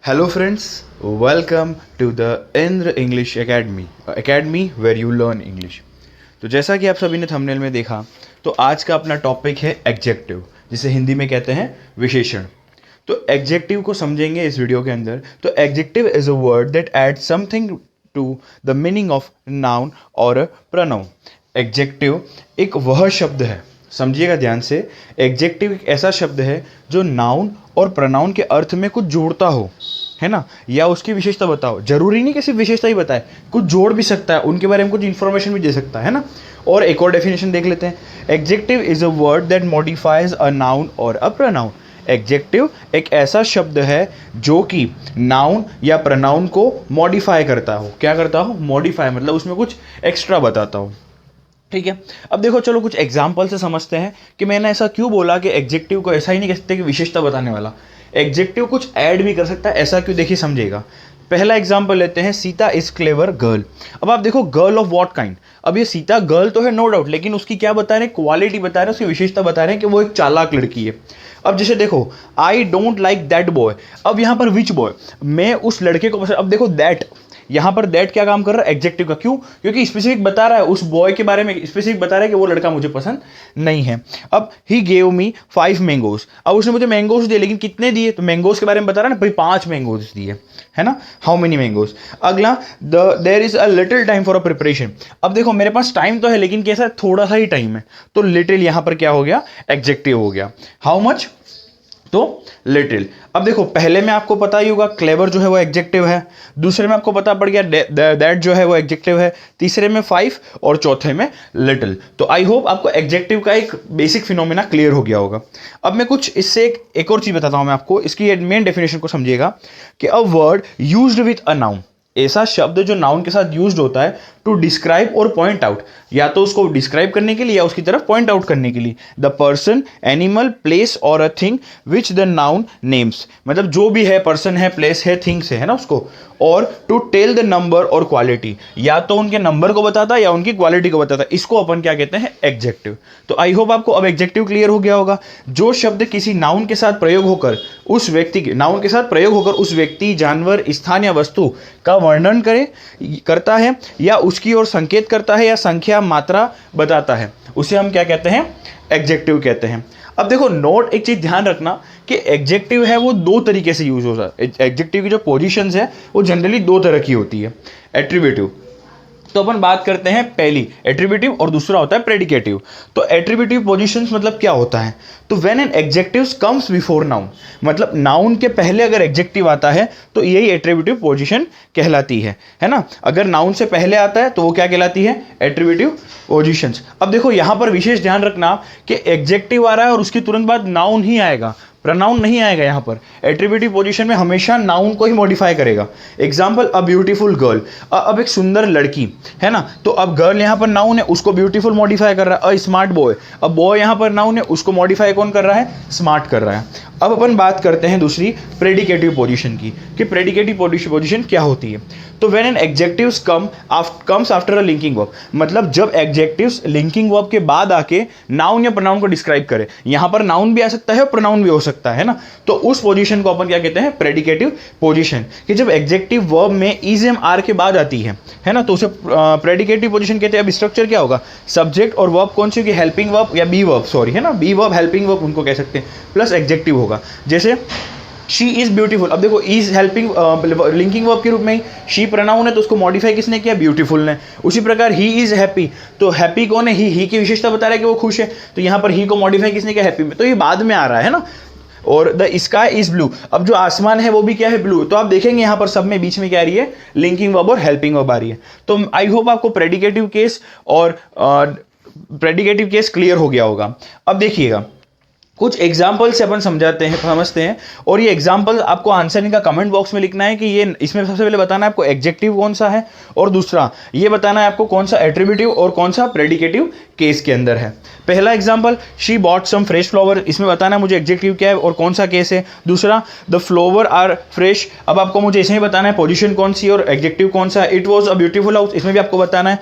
Hello friends, welcome to the Indra English Academy where you learn English। तो जैसा कि आप सभी ने थंबनेल में देखा, तो आज का अपना टॉपिक है एग्जेक्टिव, जिसे हिंदी में कहते हैं विशेषण। तो एग्जेक्टिव को समझेंगे इस वीडियो के अंदर। तो adjective is a word that add something to the meaning of noun और अ प्रोनाउन। एग्जेक्टिव एक वह शब्द है, समझिएगा ध्यान से, एग्जेक्टिव एक ऐसा शब्द है जो नाउन और प्रोनाउन के अर्थ में कुछ जोड़ता हो, है ना, या उसकी विशेषता बताओ। जरूरी नहीं कि सिर्फ विशेषता ही बताए, कुछ जोड़ भी सकता है, उनके बारे में कुछ इन्फॉर्मेशन भी दे सकता है ना। और एक और डेफिनेशन देख लेते हैं। Executive is a word that modifies a noun और अ प्रोनाउन। एग्जेक्टिव एक ऐसा शब्द है जो कि नाउन या प्रोनाउन को मॉडिफाई करता हो। क्या करता हो? मॉडिफाई, मतलब उसमें कुछ एक्स्ट्रा बताता हो। ठीक है, अब देखो, चलो कुछ एग्जाम्पल से समझते हैं कि मैंने ऐसा क्यों बोला कि एग्जेक्टिव को ऐसा ही नहीं कह सकते कि विशेषता बताने वाला। एग्जेक्टिव कुछ ऐड भी कर सकता है, ऐसा क्यों, देखिए समझेगा। पहला एग्जाम्पल लेते हैं, सीता इज क्लेवर गर्ल। अब आप देखो, गर्ल ऑफ व्हाट काइंड। अब ये सीता गर्ल तो है नो डाउट, लेकिन उसकी क्या बता रहे हैं? क्वालिटी बता रहे हैं, उसकी विशेषता बता रहे हैं कि वो एक चालाक लड़की है। अब जैसे देखो, I don't like that boy. अब यहाँ पर विच बॉय, मैं उस लड़के को पसंद। अब देखो दैट, यहाँ पर दैट क्या काम कर रहा है? एग्जेक्टिव का। क्यों? क्योंकि स्पेसिफिक बता रहा है, उस बॉय के बारे में स्पेसिफिक बता रहा है कि वो लड़का मुझे पसंद नहीं है। अब ही गेव मी 5 मैंगोज। अब उसने मुझे मैंगोज दिए, लेकिन कितने दिए? तो मैंगोज के बारे में बता रहा है ना भाई, 5 मैंगोज दिए, है ना। How many mangoes. अगला, there is a little time for a preparation. अब देखो, मेरे पास टाइम तो है, लेकिन कैसा, थोड़ा सा ही टाइम है, तो लिटिल यहाँ पर क्या हो गया? एग्जेक्टिव हो गया। हाउ मच, तो लिटिल। अब देखो, पहले में आपको पता ही होगा क्लेवर जो है वो एग्जेक्टिव है, दूसरे में आपको पता पड़ गया दैट जो है वो एग्जेक्टिव है, तीसरे में 5 और चौथे में लिटिल। तो आई होप आपको एग्जेक्टिव का एक बेसिक फिनोमेना क्लियर हो गया होगा। अब मैं कुछ इससे एक और चीज बताता हूं मैं आपको, इसकी मेन डेफिनेशन को समझिएगा कि a word used with a noun, ऐसा शब्द जो नाउन के साथ यूज्ड होता है टू डिस्क्राइब और पॉइंट आउट, या तो उसको डिस्क्राइब करने के लिए या उसकी तरफ पॉइंट आउट करने के लिए, द पर्सन, एनिमल, प्लेस और a thing which the noun names. मतलब जो भी है, पर्सन है, प्लेस है, थिंग्स है ना उसको। और टू टेल द नंबर और क्वालिटी, या तो उनके नंबर को बताता है या उनकी क्वालिटी को बताता है। इसको अपन क्या कहते हैं? एग्जेक्टिव। तो आई होप आपको अब एग्जेक्टिव क्लियर हो गया होगा। जो शब्द किसी नाउन के साथ प्रयोग होकर उस व्यक्ति के, नाउन के साथ प्रयोग होकर उस व्यक्ति, जानवर, स्थान या वस्तु का वर्णन करता है, या उसकी ओर संकेत करता है, या संख्या, मात्रा बताता है, उसे हम क्या कहते हैं? एग्जेक्टिव कहते हैं। अब देखो, नोट एक चीज ध्यान रखना कि एग्जेक्टिव है वो दो तरीके से यूज होता है। एग्जेक्टिव की जो पोजीशंस है वो जनरली दो तरह की होती है। एट्रीब्यूटिव, तो अपन बात करते हैं पहली एट्रीब्यूटिव, और दूसरा होता है प्रेडिकेटिव। तो एट्रीब्यूटिव पोजीशंस मतलब क्या होता है? तो when an adjective comes before noun, मतलब नाउन के पहले अगर एडजेक्टिव आता है तो यही एट्रीब्यूटिव पोजीशन कहलाती है ना। अगर नाउन से पहले आता है तो वो क्या कहलाती है? Attributive positions. अब देखो, यहां पर विशेष ध्यान रखना कि एडजेक्टिव आ रहा है और उसकी तुरंत बाद नाउन ही आएगा, प्रोनाउन नहीं आएगा। यहां पर एट्रीब्यूटिव पोजीशन में हमेशा नाउन को ही मॉडिफाई करेगा। Example, a beautiful girl. अब एक सुंदर लड़की, है ना, तो अब गर्ल यहां पर नाउन है, उसको ब्यूटीफुल मॉडिफाई कर रहा है। अ स्मार्ट बॉय, अब बॉय यहां पर नाउन है, उसको मॉडिफाई कौन कर रहा है? स्मार्ट कर रहा है। अब अपन बात करते हैं दूसरी प्रेडिकेटिव पोजीशन की, कि प्रेडिकेटिव पोजीशन क्या होती है। तो when an adjectives comes after a linking verb, मतलब जब एडजेक्टिव्स लिंकिंग वर्ब के बाद आके नाउन या प्रोनाउन को डिस्क्राइब करे। यहां पर नाउन भी आ सकता है और प्रोनाउन भी हो सकता है ना, तो उस पोजीशन को अपन क्या कहते हैं? Predicative position. कि जब एडजेक्टिव वर्ब में इज एम आर के बाद आती है ना, तो उसे प्रेडिकेटिव पोजीशन कहते हैं। अब स्ट्रक्चर क्या होगा? सब्जेक्ट और वर्ब कौन सी होगी? हेल्पिंग वर्ब या बी वर्ब, सॉरी, है ना, बी वर्ब, हेल्पिंग वर्ब उनको कह सकते हैं, प्लस एडजेक्टिव होगा। जैसे शी इज ब्यूटीफुल। अब देखो, इज हेल्पिंग लिंकिंग वर्ब के रूप में ही, शी प्रोनाउन है तो उसको मॉडिफाई किसने किया? ब्यूटीफुल ने। उसी प्रकार ही इज हैप्पी, तो हैप्पी कौन है? ही की विशेषता बता रहा है कि वो खुश है, तो यहां पर ही को मॉडिफाई किसने किया? हैप्पी में। तो ये बाद में आ रहा है ना। और द स्काई इज ब्लू, अब जो आसमान है वो भी क्या है? ब्लू। तो आप देखेंगे यहां पर सब में बीच में क्या आ रही है? लिंकिंग वर्ब और हेल्पिंग वर्ब आ रही है। तो आई होप आपको प्रेडिकेटिव केस और प्रेडिकेटिव केस क्लियर हो गया होगा। अब देखिएगा, कुछ एग्जाम्पल से अपन समझते हैं, और ये एग्जाम्पल आपको आंसर इनका कमेंट बॉक्स में लिखना है कि ये, इसमें सबसे पहले बताना है आपको एग्जेक्टिव कौन सा है, और दूसरा ये बताना है आपको कौन सा एट्रीब्यूटिव और कौन सा प्रेडिकेटिव केस के अंदर है। पहला example, she bought some fresh flower, इसमें बताना है मुझे एग्जेक्टिव क्या है और कौन सा केस है। दूसरा, द फ्लावर आर फ्रेश, अब आपको मुझे इसमें बताना है पोजीशन कौन सी और एग्जेक्टिव कौन सा है। It was a beautiful house, इसमें भी आपको बताना है